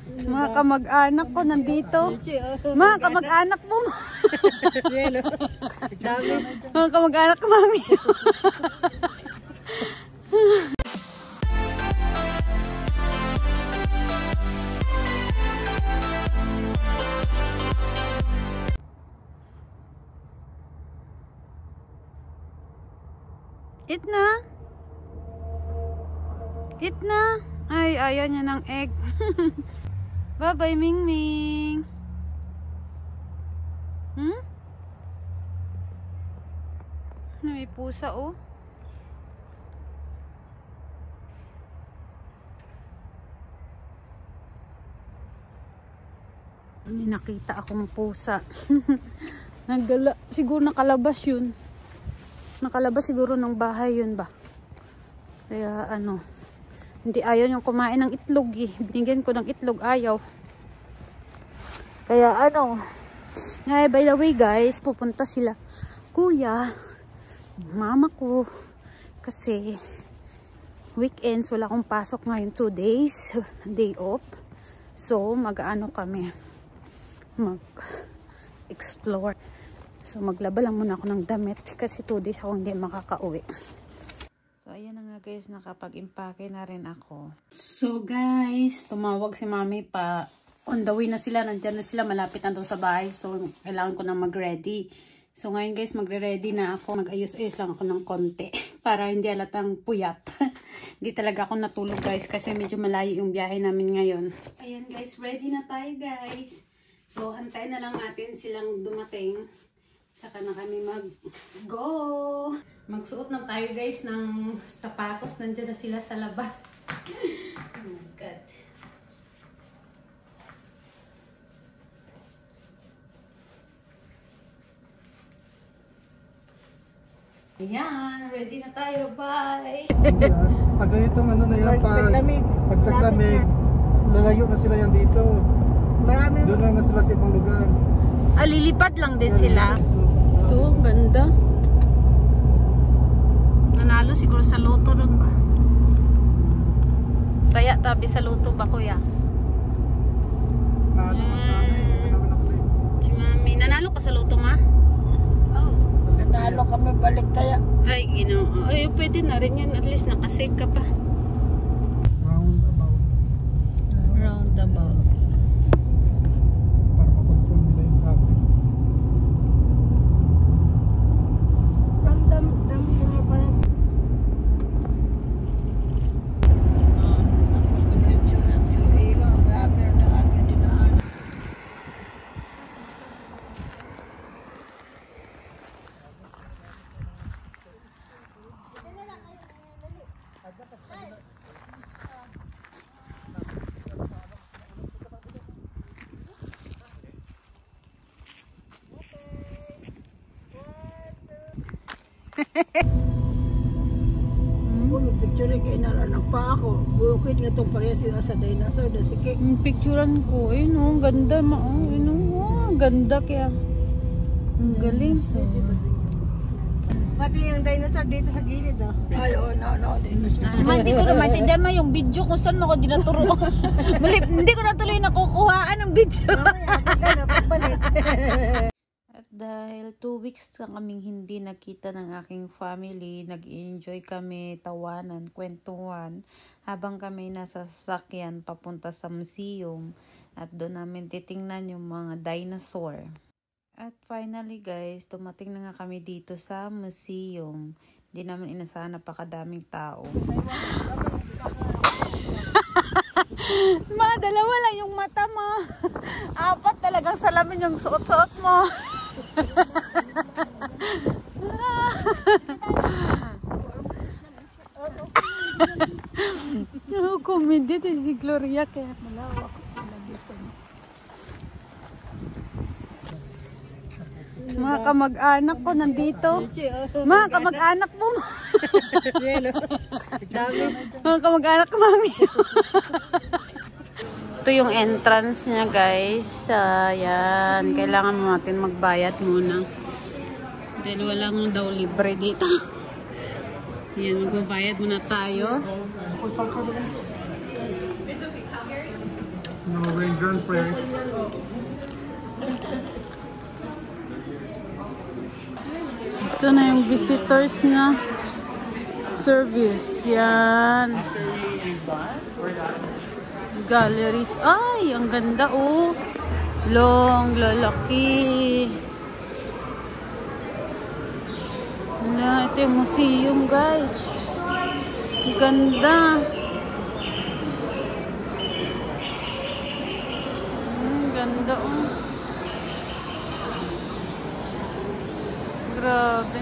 Mga kamag-anak ko nandito. Mga kamag-anak mo. Mga kamag-anak ko, mami. Eat na. Eat na. Ay, ayaw niya ng egg. Bye-bye, Ming Ming. May pusa, oh. May nakita akong pusa. Naggala. Siguro nakalabas yun. Nakalabas siguro ng bahay yun ba. Kaya ano. Hindi ayaw niyang kumain ng itlog eh. Binigyan ko ng itlog, ayaw. Kaya ano. Ay, by the way guys, pupunta sila. Kuya, mama ko. Kasi weekends, wala akong pasok ngayon. 2 days. Day off. So, mag-ano kami. Mag-explore. So, maglaba lang muna ako ng damit. Kasi 2 days ako hindi makakauwi. So, ayan na nga guys, nakapag-impake na rin ako. So guys, tumawag si mami pa. On the way na sila, nandyan na sila, malapit na doon sa bahay. So, kailangan ko na mag-ready. So, ngayon guys, magre-ready na ako. Mag-ayos-ayos lang ako ng konti. Para hindi halatang puyat. Hindi talaga ako natulog guys, kasi medyo malayo yung biyahe namin ngayon. Ayan guys, ready na tayo guys. So, antayin na lang natin silang dumating. Saka na kami mag-go. Magsuot na tayo guys ng sapatos. Nandiyan na sila sa labas. Oh my God. Ayan, ready na tayo. Bye! Pag ganitong ano na yan, pag taglamig, lalayo na sila yan dito. Doon lang na sila sa ibang lugar. Lilipad lang din sila. Ito, ganda. Nanalo siguro sa loto ron ba? Kaya tabi sa loto ba kuya? Si mami. Nanalo ka sa loto ma? Oo. Nanalo kami balik kaya. Ay, ginoo. Ay, pwede na rin yan. At least nakasave ka pa. Roundabout. Roundabout. Para makontrol nila yung traffic. Tapos madiretso na Iloilo, grabe ang daan yung dinaan. Picture kay naranak pa ako. Bukid nga itong pareha sila sa dinosaur. Sige. Picturean ko. Ayun o, ang ganda. Ayun o, ang ganda kaya. Ang galing. Pati yung dinosaur dito sa gilid oh. Ay, oh, no, dinosaur. Hindi ko na maintindihan mo yung video kung saan mo ko dinaturo. Hindi ko na tuloy nakukuhaan ng video. At dahil 2 weeks na kaming hindi nakita ng aking family, nag-enjoy kami, tawanan, kwentuhan, habang kami nasa sasakyan papunta sa museum. At doon namin titingnan yung mga dinosaur. At finally guys, tumating na nga kami dito sa museum. Hindi naman inasahan na pakadaming tao. Mga dalawa lang yung mata mo. 4 talagang salamin yung suot-suot mo. Comedy din si Gloria kaya malawak. Mga kamag-anak ko nandito. Mga kamag-anak mo. Mga kamag-anak ko, mami. Ito yung entrance niya, guys. Ayan. Kailangan natin magbayad muna. Dahil walang daw libre dito. Ayan, magbabayad muna tayo. No way. girlfriend. Ito na yung visitors na service. Yan. Galleries. Ay, ang ganda oh. Long, lalaki. Ito yung museum, guys. Ganda. Ganda oh. Grabe.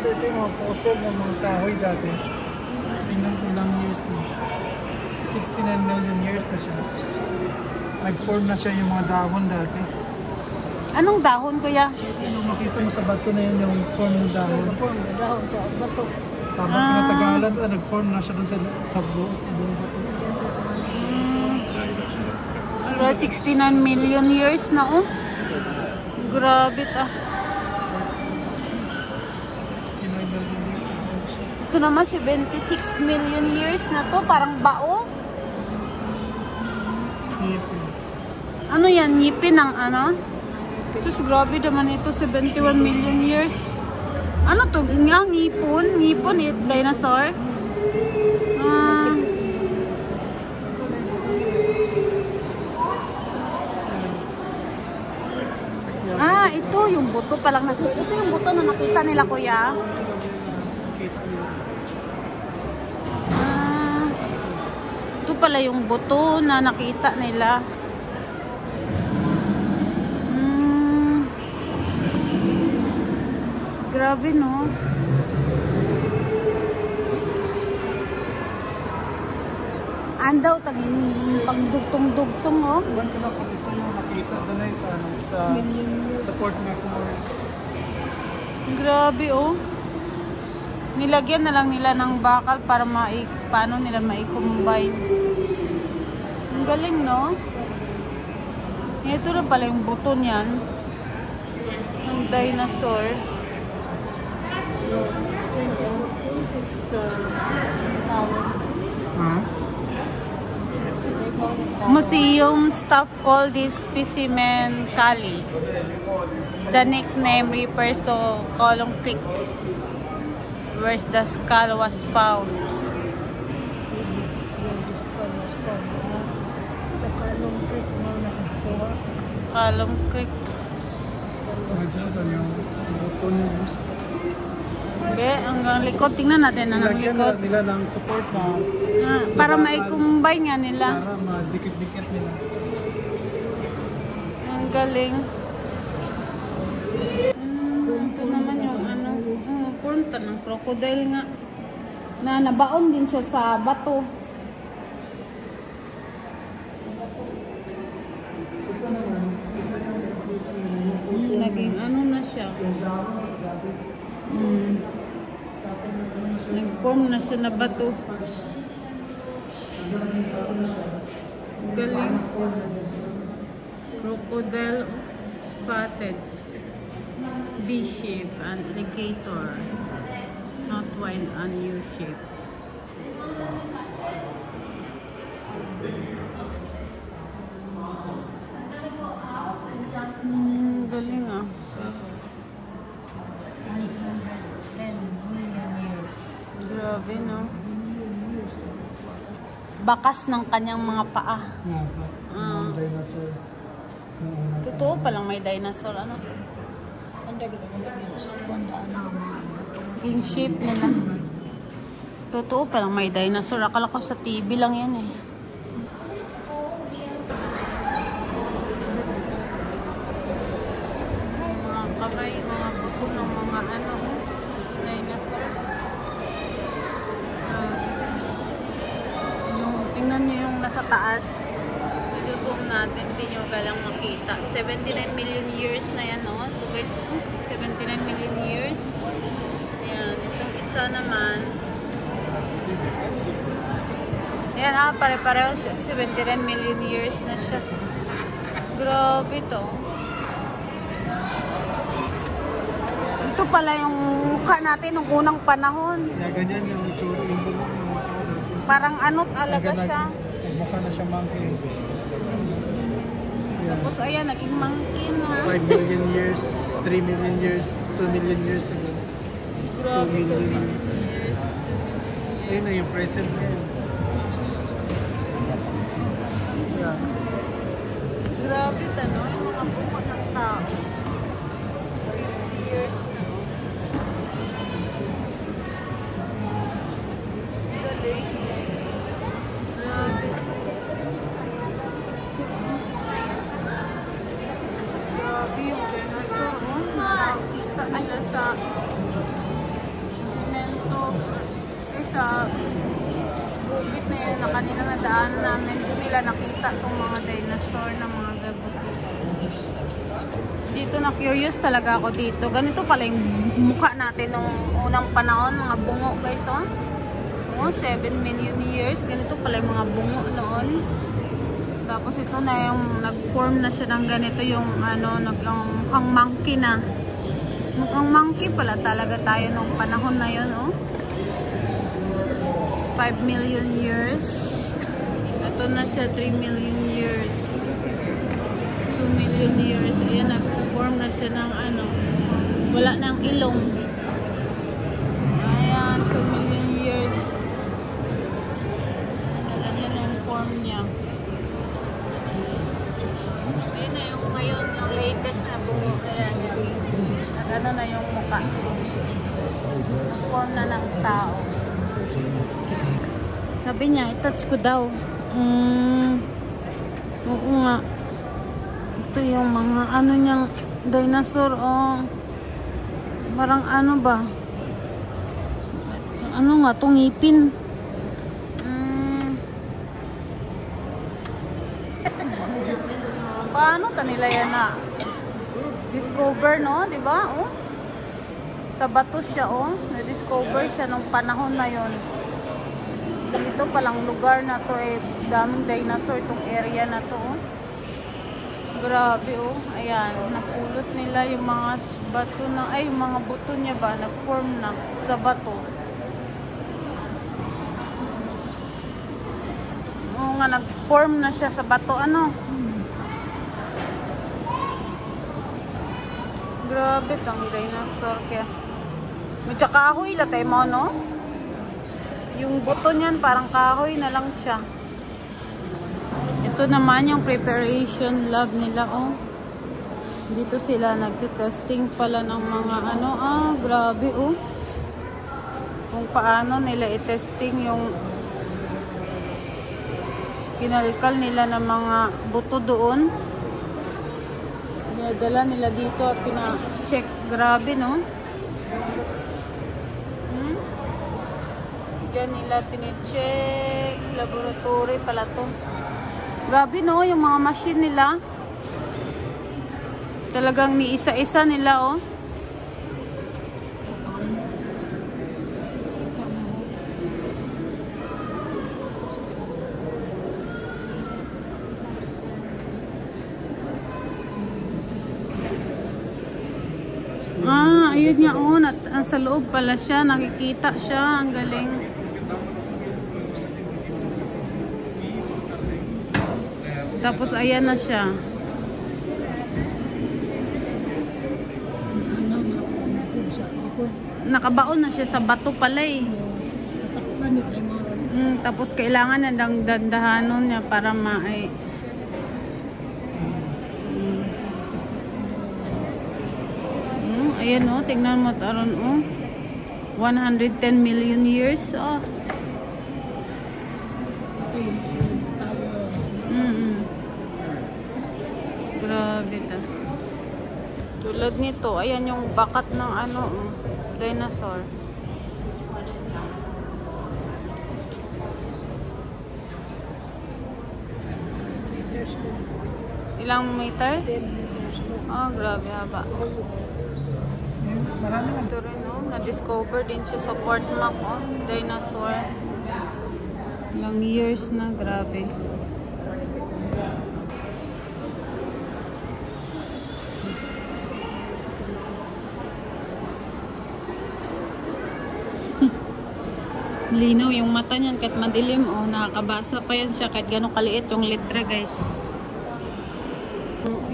Ito yung mga fossil ng mga kahoy dati. Tingnan ko ilang years na. 69 million years na siya. Nag-form na siya yung mga dahon dati. Anong dahon, kuya? Yung makita mo sa bato na yun yung form ng dahon. Form ng dahon sa bato. Tama pinatagalan, nag-form na siya dun sa buong bato. So, 69 million years na oh. Grabe ta. Ito naman 76 million years na to, parang bao. Ano yan? Ngipin ng ano? Diyos, grabe naman ito, 71 million years. Ano to? Nga, ngipon? Ngipon, dinosaur? Ito yung buto palang nakita. Ito yung buto na nakita nila, kuya. Ito pala yung buto na nakita nila. Grabe, no? Andaw, tagin pagdugtong-dugtong, oh. Iban ko na kung ito yung nakita doon ay sa Port McMurray. Grabe, oh. Nilagyan na lang nila ng bakal para paano nila mai-combine. Ang galing, no? Ito na pala yung buto niyan. Ng dinosaur. Museum staff called this specimen Kali. The nickname refers to Column Creek, where the skull was found. Sa Column Creek mo nakakuha. Column Creek. Okay, hanggang likod. Tingnan natin ang likod. Nila ng support na para mai-combine nga nila. para madikit-dikit nila. Ang galing. Ito naman yung ano, punta ng crocodile nga. Na nabaon din siya sa bato. Naging ano na siya. Nag-form na siya na bato. Galing. Crocodile spotted. V-shape and alligator. Not wide and U-shape. Galing ah. 10 million years. Grabe, no? Bakas ng kanyang mga paa. Dinosaur. Totoo palang may dinosaur, ano? Ang King shape nila. Totoo palang may dinosaur. Akala ko sa TV lang yan eh. Mga kamay, mga buto ng mga ano, dinosaur. Tingnan nyo yung nasa taas. I-zoom natin, hindi nyo galang makita. 79 million years na yan, no? Ito guys, 79 million years. naman. Ayan, pare-pareho siya. 79 million years na siya. Grabe to. Ito pala yung mukha natin nung unang panahon. Ganyan yung itsura yung mga tao dati. Parang ano talaga siya. Mukha na siya monkey. Tapos ayan, naging monkey na. 5 million years, 3 million years, 2 million years ago. Grabe, 2 million years. Ayun na yung present na yun. Yeah. Grabe tano, yung mga buko ng tao. 50 years na. Galing. Grabe. Grabe yung dinosaur, oh. Nakakita nila sa simento. Sa bukit na yun na kanina nadaan namin. Doon nila nakita itong mga dinosaur na mga gabot. Dito na curious talaga ako dito. Ganito pala yung mukha natin nung unang panahon. Mga bungo guys, oh. Oh, 7 million years. Ganito pala yung mga bungo noon. Tapos ito na yung nag-form na siya ng ganito yung ano, mukhang monkey na. Mukhang monkey pala talaga tayo nung panahon na yun, oh. 5 million years. Ito na siya 3 million years. 2 million years. Ayan, nag-form na siya ng ano. Wala nang ilong. Ayan, 2 million years. Ganyan na yung form niya. Ayan na yung ngayon, yung latest na bungo. Ayan, ano na yung mukha. Form na ng tao. Sabi niya, i-touch ko daw. Oo nga. Ito yung mga ano niyang dinosaur. Oh. Parang ano ba? Ano nga, itong ngipin. Paano ta nila yan na discover, no? Diba? Oh. Sa bato siya, oh. Na-discover siya nung panahon na yon. Dito palang lugar na to, eh, daming dinosaur itong area na to, oh. Grabe, oh. Ayan, napulot nila yung mga bato na, ay, yung mga buto niya ba, nag-form na sa bato. Oo nga, nag-form na siya sa bato, ano. Grabe, tang dinosaur kaya. Medyo kahoy latay mo, no? Yung buto niyan, parang kahoy na lang siya. Ito naman yung preparation lab nila, oh. Dito sila nagtitesting pala ng mga ano, grabe, oh. Kung paano nila i-testing yung kinalkal nila ng mga buto doon. Dinadala nila dito at pina-check. Grabe, no? Diyan nila tine-check. Laboratory pala to. Grabe, no? Yung mga machine nila. Talagang ni isa-isa nila, oh. Ayun niya, oh. Sa loob pala siya. Nakikita siya. Ang galing. Tapos ayan na siya. Nakabaon na siya sa bato pala, eh. Tapos kailangan na dandahanon niya para ayan, oh. Tingnan mo taron, oh. 110 million years, oh. Grabe ta. Tulad nito, ayan yung bakat ng ano, dinosaur. Ilang meter? 10 meters. Oh, grabe haba. Marami lang. Ito rin, no? Na-discover din siya sa Port Mac, oh. Dinosaur. Ilang years na, grabe. Linaw yung mata niyan kahit madilim, oh, nakakabasa pa yan siya kahit gano'ng kaliit yung letra, guys.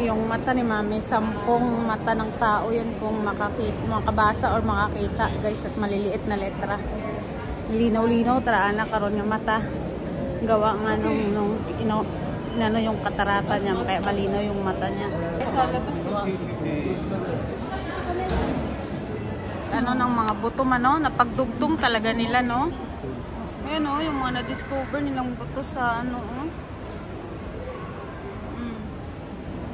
Yung mata ni Mami, 10 mata ng tao yan kung makabasa or makakita, guys, at maliliit na letra. Linaw-linaw, taraan karon yung mata. Gawa nga nung inano yung katarata niya, kaya malinaw yung mata niya. Ano ng mga buto man, no? Napagdugtong talaga nila, no? Ayan, no? Yung mga na-discover nilang buto sa ano, oh.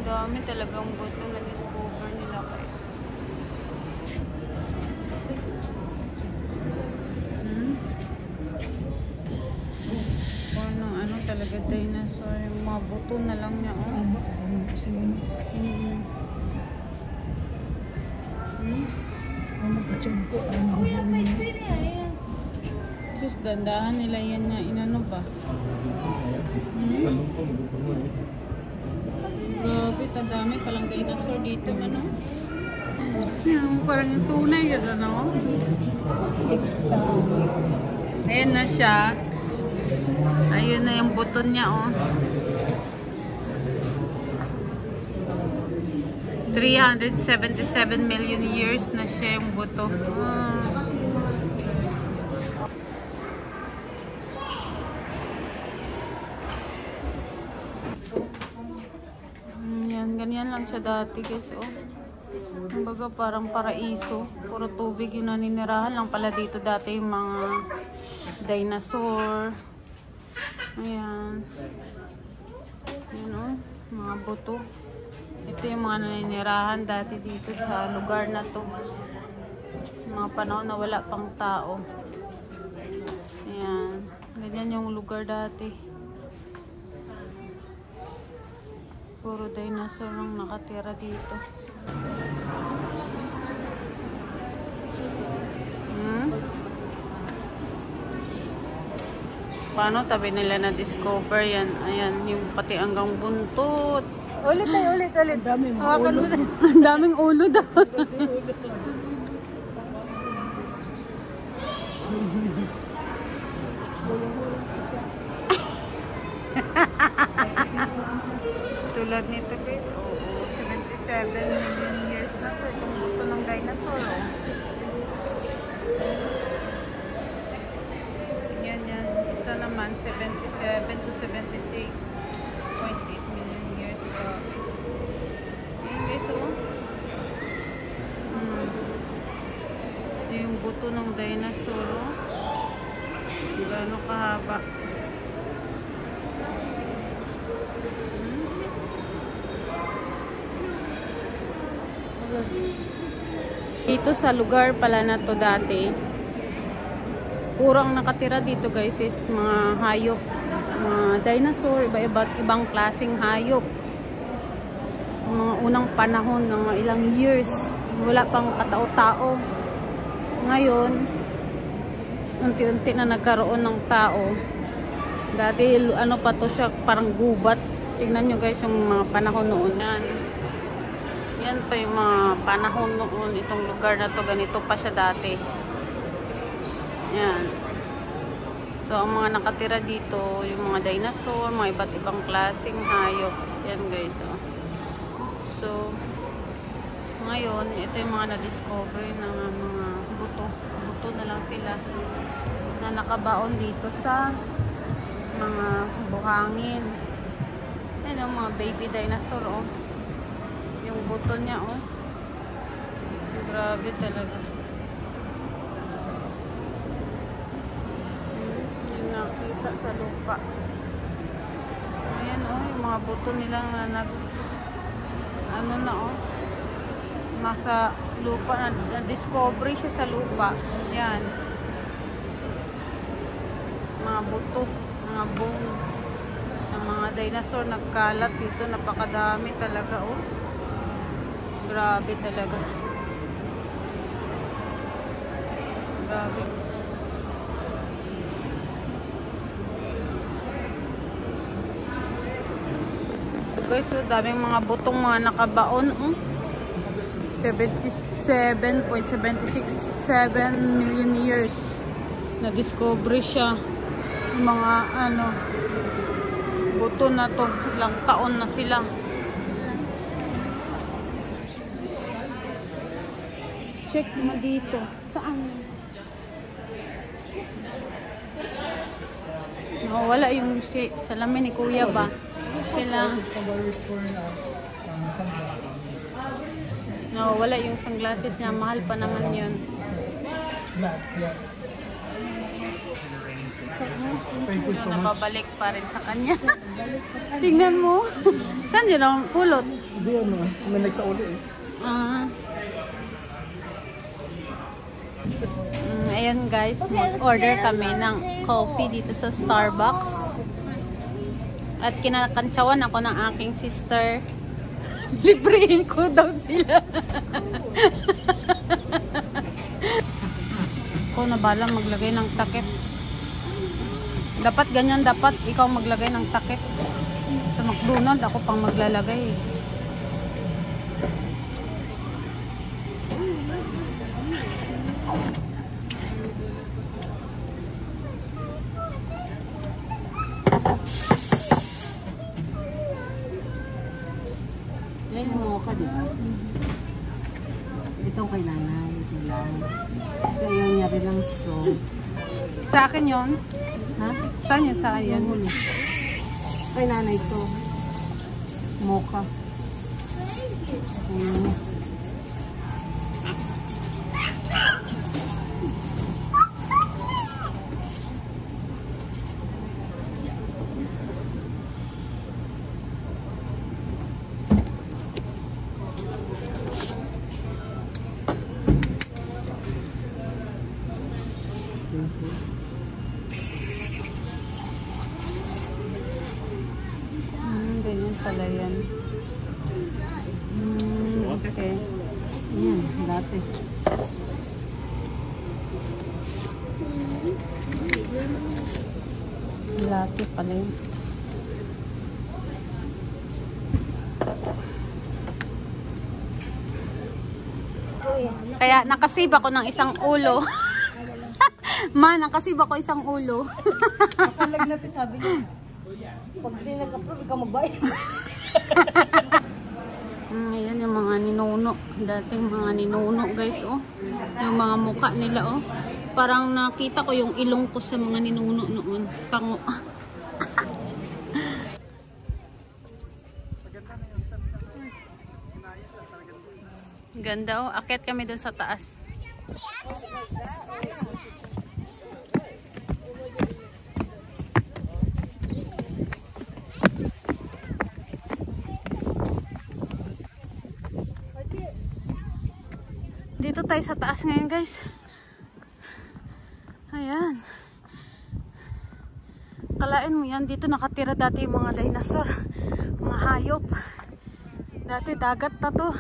Dami talagang buto na-discover nila kaya. Ano talaga dinosaur, yung mga buto na lang niya, oh. Sus, dandahan nila yan na inano ba? Grabe, tadami palang dinosaur dito, ano? Yung parang yung tunay yun, ano? Ayan na siya. Ayun na yung buton niya, oh. 377 million years na siya yung buto. Yan, ganyan lang siya dati, guys, oh. Kumbaga parang paraiso. Puro tubig yung naninirahan lang pala dito dati yung mga dinosaur. Ayan. Ayan, oh. Mga buto. Ito yung mga naninirahan dati dito sa lugar na to. Mga panahon na wala pang tao. Ayan. Ganyan yung lugar dati. Puro dinosaur lang nakatira dito. Paano tabi nila na-discover yan? Ayan, yung pati hanggang buntot. Ulit. Daming Hawakan mo. Ang daming ulo daw. Tulad nito, guys. Oo, 77 million years na to. Itong buto ng dinosaur, oh. Yan. Isa naman, 77 to 76.8 million years ago. Ayan, guys, oh. Ito yung buto ng dinosaur, oh. Gaano kahaba. Dito sa lugar pala na to dati, puro ang nakatira dito, guys, is mga hayop, mga dinosaur, ibang klaseng hayop. Mga unang panahon ng mga ilang years, wala pang katao-tao. Ngayon, unti-unti na nagkaroon ng tao. Dati ano pa to siya, parang gubat. Tingnan nyo, guys, yung mga panahon noon. Yan pa yung mga panahon noon. Itong lugar na to, ganito pa siya dati. Yan. So, ang mga nakatira dito, yung mga dinosaur, mga iba't ibang klaseng hayop. Yan, guys, oh. So, ngayon, ito yung mga na-discover na mga buto. Buto na lang sila na nakabaon dito sa mga buhangin. Yan yung mga baby dinosaur, oh. Yung buto niya, oh. Grabe talaga. Yung nakita sa lupa. Ayan, oh. Yung mga buto nila na ano na, oh. Nasa lupa. Na-discovery siya sa lupa. Yan. Mga buto. Mga bone. Ang mga dinosaur nagkalat dito. Napakadami talaga, oh. Grabe talaga. Grabe. Guys, so daming mga butong mga nakabaon. 77.767 million years na-discover siya. Yung mga buto na to, ilang taon na sila. Check mo dito. Saan? Wala yung salamin ni Kuya ba? Kailangan. Wala yung sunglasses niya. Mahal pa naman yun. Napabalik pa rin sa kanya. Tingnan mo. Saan yun ang kulot? Hindi ano. May nagsauli eh. Ayan guys, mag-order kami ng coffee dito sa Starbucks. At kinakantsawan ako ng aking sister. Librehin ko daw sila. Ako na bala maglagay ng takip. Dapat ganyan, dapat ikaw maglagay ng takip. Sa McDonald's ako pang maglalagay. Yan yung mocha, di ba? Ito kay nanay, ito lang. Kasi ayaw niya rin ng straw. Sa akin yun? Ha? Saan yun? Saan yun? Kay nanay ito. Mocha. Ganyan pala yan. Okay. Yan, dati. Latte pala yun. Kaya nakasave ako ng isang ulo. Ma, nakasave ako isang ulo. Kapalag natin sabi niya. Pag di nag-approve, ikaw magbayad. Ayan yung mga ninuno. Dating mga ninuno guys, oh. Yung mga muka nila, oh. Parang nakita ko yung ilong ko sa mga ninuno noon. Pango. Ganda, oh. Akyat kami dun sa taas. Dito tayo sa taas ngayon guys. Ayan. Kalain mo yan, dito nakatira dati yung mga dinosaur, mga hayop. Dati dagat na to.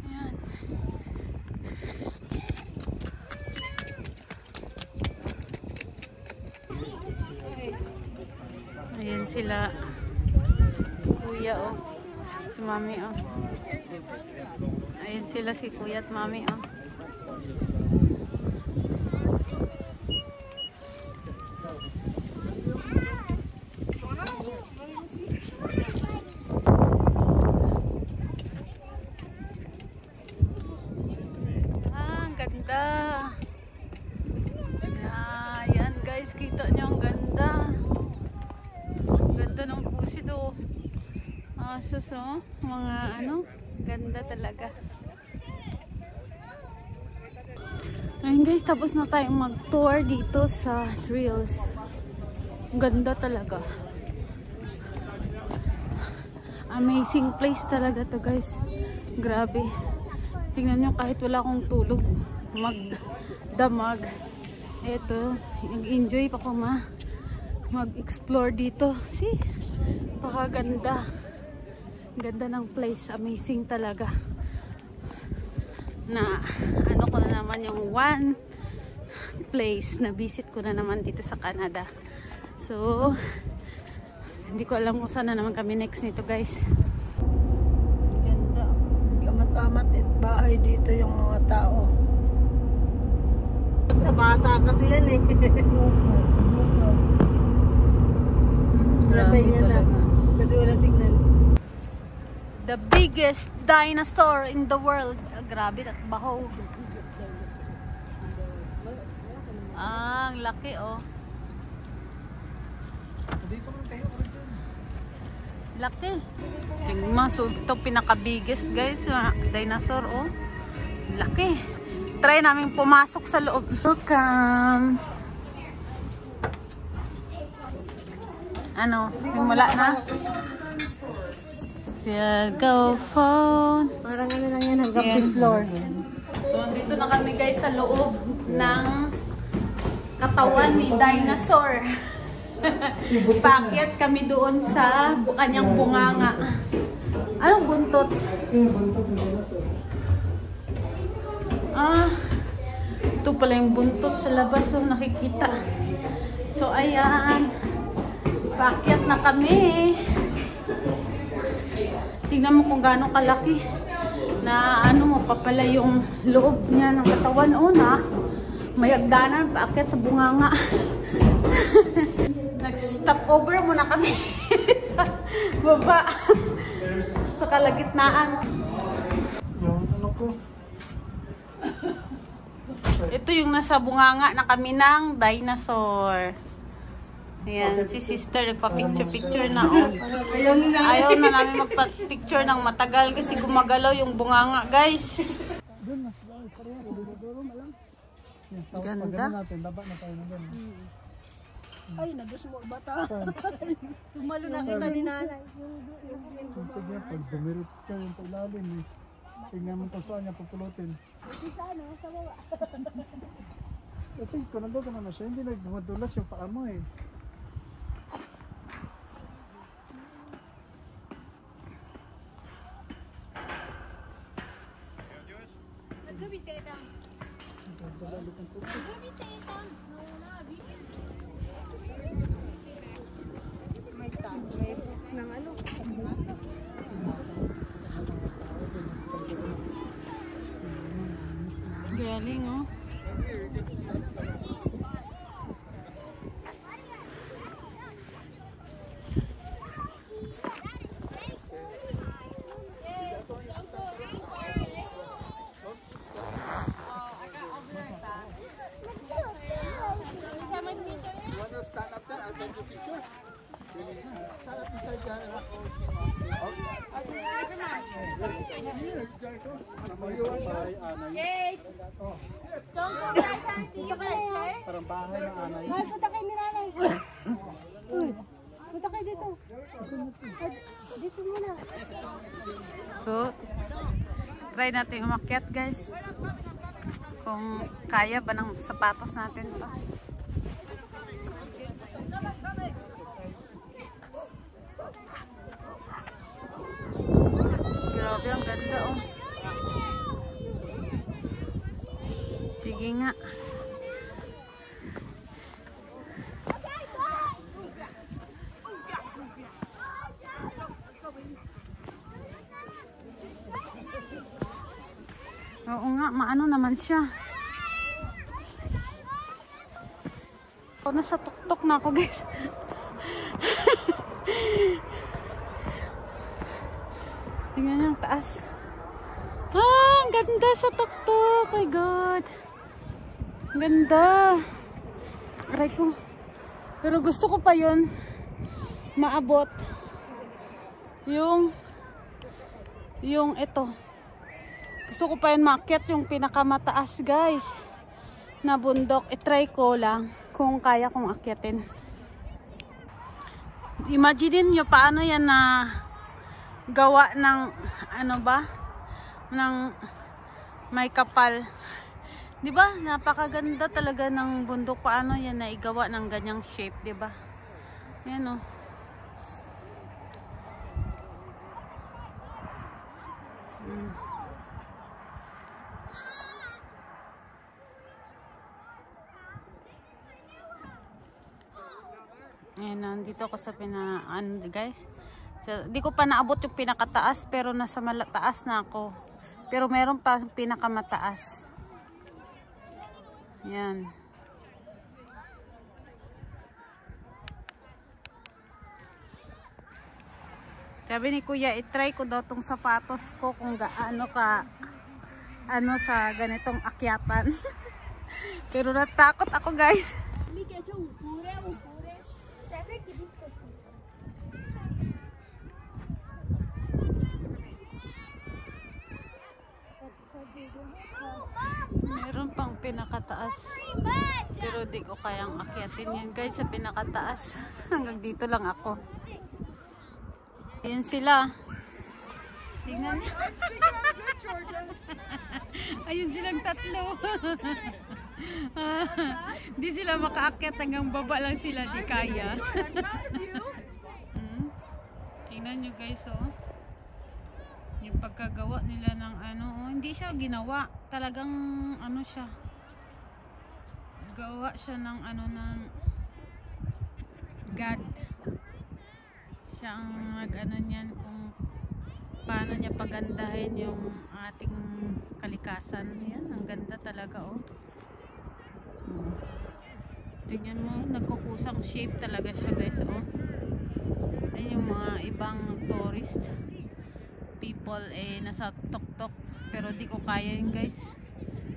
Ayan. Ayan sila. Kuya, oh. Si mami, oh. Ayan sila si kuya at mami, oh. Ang ganda. Ayan guys, kita nyo ang ganda. Ang ganda ng pusit, oh. Asos, oh. Mga ganda talaga. Ayun guys, tapos na tayong mag-tour dito sa trails. Ganda talaga. Amazing place talaga to guys. Grabe. Tingnan nyo, kahit wala akong tulog, magdamag. Eto, nag-enjoy pa ko mag-explore dito. See? Pakaganda. Ganda ng place, amazing talaga. Na ano ko na naman yung one place na visit ko na naman dito sa Canada. So hindi ko alam kung saan na naman kami next nito, guys. Ganda. Matamat at bahay dito yung mga tao. Sa bata kasi yan eh. Ganda yan na. Kasi wala signal. The biggest dinosaur in the world. Grabe at baho. Ang laki oh. Dito lang tayo ulit dyan. Laki. Tingnan, so ito pinaka-biggest guys, dinosaur oh. Laki. Try namin pumasok sa loob. Welcome. Ano, wala na? Go phone. Parang ano lang yan, hanggang floor. So, dito na kami guys sa loob ng katawan ni dinosaur. Paakyat kami doon sa kanyang bunganga. Anong buntot? Ito pala yung buntot sa labas. So, nakikita. So, ayan. Paakyat na kami. Tingnan mo kung gaano kalaki na ano mo pa pala yung loob niya ng katawan. Na may agdanan paakyat sa bunganga. Nag-stop over muna kami sa baba sa kalagitnaan. Yung ano ko. Ito yung nasa bunganga na kami ng dinosaur. Ayan, si sister nagpa-picture-picture na oh. Ayaw na namin magpa-picture ng matagal kasi gumagalaw yung bunganga, guys. Ganda. Ay, nabos mo bata. Tumalo na kita ni nanay. Tingnan pag dumirit ka yung pailalim eh. Tingnan mo kung saan niya pupulutin. Saan o? Sa baba. Ito, kung nandun ka naman siya, hindi nagdumadulas yung paa mo eh. Naggamit kayo lang. Naggamit kayo lang. May ng ano? Galing oh. Parang bahay ng anay. Mahal, punta kayo ni nanay. Punta kayo dito. Dito muna. So, try natin umakyat, guys. Kung kaya ba ng sapatos natin to. Grabe, ang ganda oh. Sige nga. Oo nga, maano naman siya. O, nasa tuktok na ako, guys. Tingnan niyo ang taas. Ang ganda sa tuktok. Oh my God. Ang ganda. Aray ko. Pero gusto ko pa yun maabot yung ito. Gusto ko pa yun maakyat yung pinakamataas, guys, na bundok. I-try ko lang kung kaya kong akyatin. Imagine nyo paano yan na gawa ng ano ba? Ng may kapal. 'Di ba? Napakaganda talaga ng bundok. Paano yan na igawa ng ganyang shape, 'di ba? Ayan oh. Ayan, nandito ako sa guys. Di ko pa naabot yung pinakataas, pero nasa malataas na ako. Pero meron pa pinakamataas. Yan. Sabi ni Kuya, itry ko daw tong sapatos ko kung gaano ka sa ganitong akyatan. Pero natakot ako, guys. Meron pang pinakataas. Pero di ko kayang akyatin yan, guys, sa pinakataas. Hanggang dito lang ako. Ayan sila. Tingnan niyo. Ayun silang tatlo. Di sila makaakyat, hanggang baba lang sila, di kaya. Tingnan nyo, guys, oh. Yung pagkagawa nila ng hindi siya ginawa. Talagang siya. Gawa siya ng ng God. Siya ang niyan kung paano niya pagandahin yung ating kalikasan. Yan, ang ganda talaga, oh. Tingnan mo, nagkukusang shape talaga siya, guys, oh. Ayun yung mga ibang tourist people nasa tok-tok, pero di ko kaya yun, guys,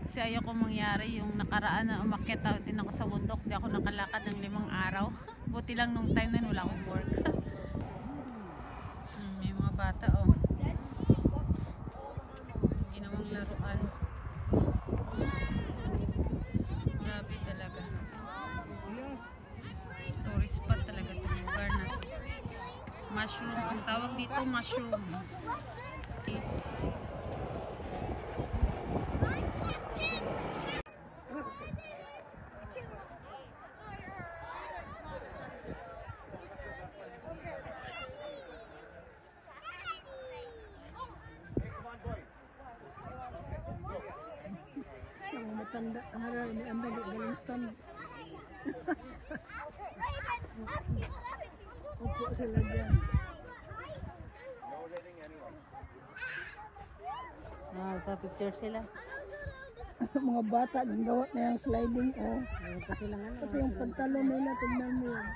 kasi ayaw ko mangyari yung nakaraan na umakyat din ako sa bundok, di ako nakalakad ng 5 araw. Buti lang nung time na wala akong work. May mga bata, oh, ginawang laruan. Grabe talaga, tourist spot talaga itong lugar na. Mushroom, ang tawag dito, mushroom. Okay. Ang matanda, harap ni anda galing stand. Upo sila dyan. Picture sila. Mga bata, gawa na yung sliding, oh. Pati yung pagtalon nila, tignan mo yan.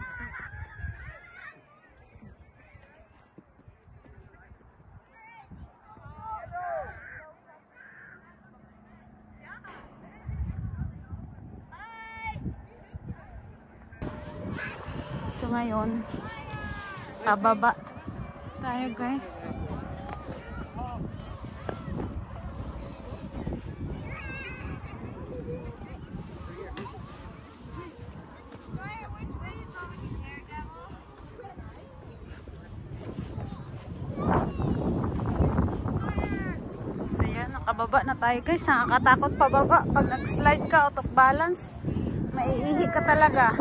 So ngayon, pababa tayo, guys. So yan, nakababa na tayo, guys. Nakakatakot pababa. Pag nag-slide ka out of balance, maiihi ka talaga.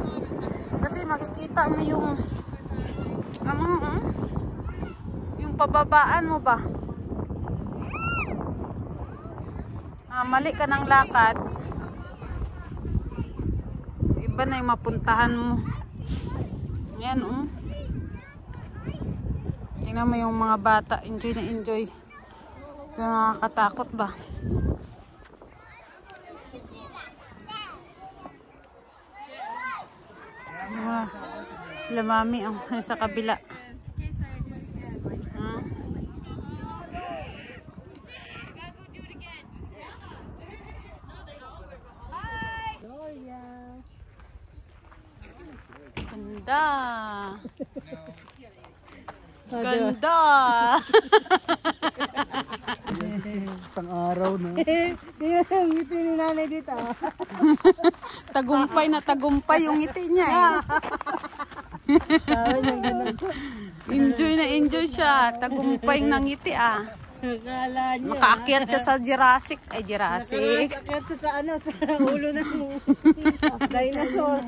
Kasi makikita mo yung yung pababaan mo ba. Mali ka ng lakad, iba na yung mapuntahan mo. Yan, oh. Tingnan mo yung mga bata, enjoy na enjoy. Nakakatakot ba? Lamami sa kabila. Ganda. Ganda. Pang-araw na. Yung ngiti ni nanay dito. Tagumpay na tagumpay yung ngiti niya, eh. Enjoy na enjoy siya. Tagumpay ng ngiti, ah. Akala niya. Makaakyat siya sa Jurassic. Ay, Jurassic. Nakaakyat sa sa ulo ng dinosaur.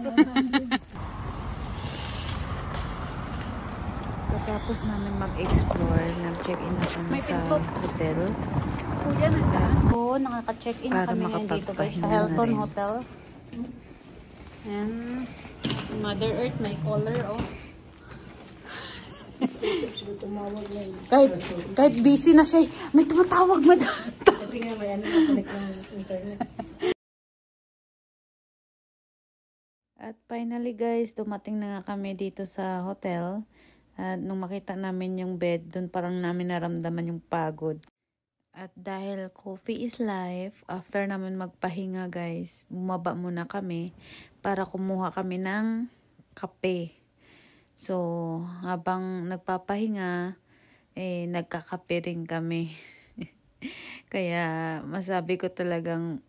Tapos namin mag-explore, nag-check-in na kami sa hotel. Kuya, nakaka-check-in na kami ngayon dito, guys, sa Hilton Hotel. And Mother Earth may color, oh. Tumawag na yun. Kahit busy na siya, may tumatawag mo dyan. Kasi nga may ano na-connect ng internet. At finally guys, dumating na nga kami dito sa hotel. At nung makita namin yung bed, dun parang namin naramdaman yung pagod. At dahil coffee is life, after namin magpahinga guys, bumaba muna kami para kumuha kami ng kape. So, habang nagpapahinga, nagkakape rin kami. Kaya masabi ko talagang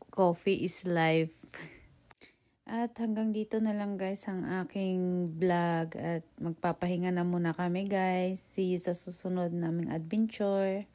coffee is life. At hanggang dito na lang guys ang aking vlog at magpapahinga na muna kami guys. See you sa susunod naming adventure.